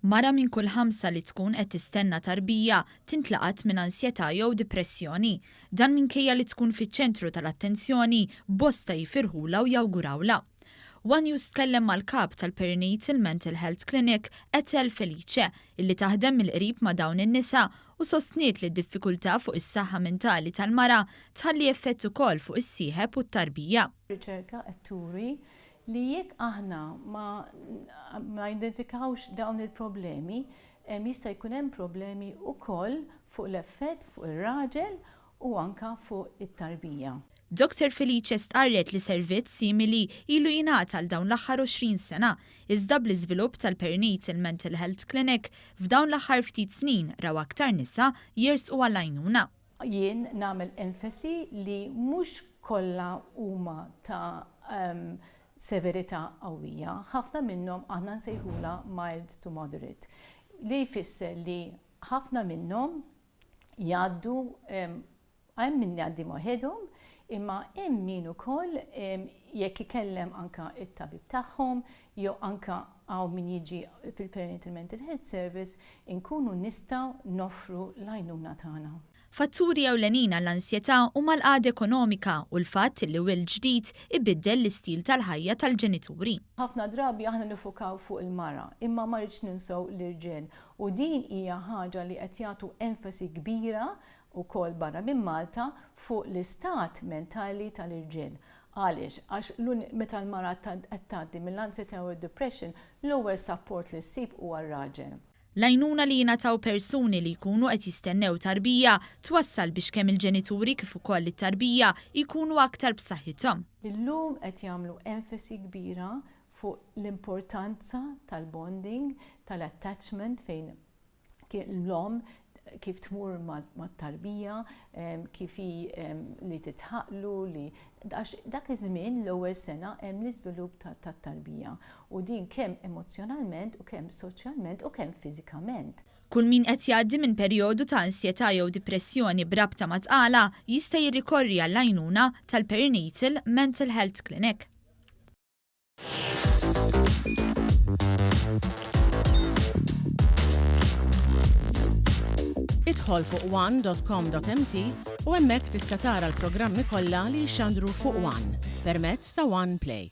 Mara minn kull 5 li tkun qed tistenna tarbija tintlaqat minn ansjetà jew dipressjoni. Dan minkejja li tkun fiċ-ċentru tal-attenzjoni bosta jifirħula u jawgurawla. One News tkellem mal-kap tal-Perinatal Mental Health Clinic Ethel Felice illi taħdem mill-qrib ma' dawn in-nisa u sostniet li d-diffikultà fuq is-saħħa mentali tal-mara tħalli effett ukoll fuq is-sieħeb u t-tarbija. Riċerka qed turi li jekk aħna ma identifikawx dawn il-problemi, jista' jkun hemm problemi wkoll fuq l-effett fuq ir-raġel u anke fuq it-tarbija. Dr. Felice stqarret li servizz simili ilu jingħata għal dawn l-aħħar 20 sena, iżda bl-iżvilupp tal-Perinatal Mental Health Clinic f'dawn l-aħħar ftit snin raw aktar nisa jersqu għal għajnuna. Jien nagħmel enfasi li mhux kollha huma ta' severità qawwija, ħafna minnhom aħna nsejħula mild to moderate. Li jfisser li ħafna minnhom jgħaddu hemm min jgħaddi waħedhom, imma hemm min ukoll jekk ikellem anke it-tabib tagħhom jew anke hawn min jiġi fil-Perinatal Mental Health Service inkunu nistgħu noffru l-għajnuna tagħna. Fatturi ewlenin għall-ansjetà huma l-qagħda ekonomika u l-fatt li wil ġdid ibiddel l-istil tal-ħajja tal-ġenituri. Ħafna drabi aħna nifukaw fuq il-mara, imma ma rridx ninsew l-irġiel u din hija ħaġa li qed jagħtu enfasi kbira wkoll barra minn Malta fuq l-istat mentali tal-irġiel. Għaliex, għax meta l-mara qed tgħaddi mill-ansjetà u d-depression, l-ewwel support li ssib huwa r-raġel. L-għajnuna li jingħataw persuni li jkunu qed jistennew tarbija twassal biex kemm il-ġenituri kif ukoll it-tarbija jkunu aktar b'saħħithom. Illum qed jagħmlu enfasi kbira fuq l-importanza tal-bonding, tal-attachment fejn l-om kif tmur mat-tarbija, kif li titħaqlu, li dak iż-żmien l-ewwel sena hemm l-iżvilupp tat-tarbija u din kemm emozjonalment u kemm soċjalment u kemm fiżikament. Kull min qed jgħaddi minn perjodu ta' ansjetà jew dipressjoni b'rabta ma' tqala jista' jirrikorri għall-għajnuna tal-Perinatal Mental Health Clinic. Idħol fuq one.com.mt u hemmhekk tista' tara l-programmi kollha li jxandru fuq One permezz ta' One Play.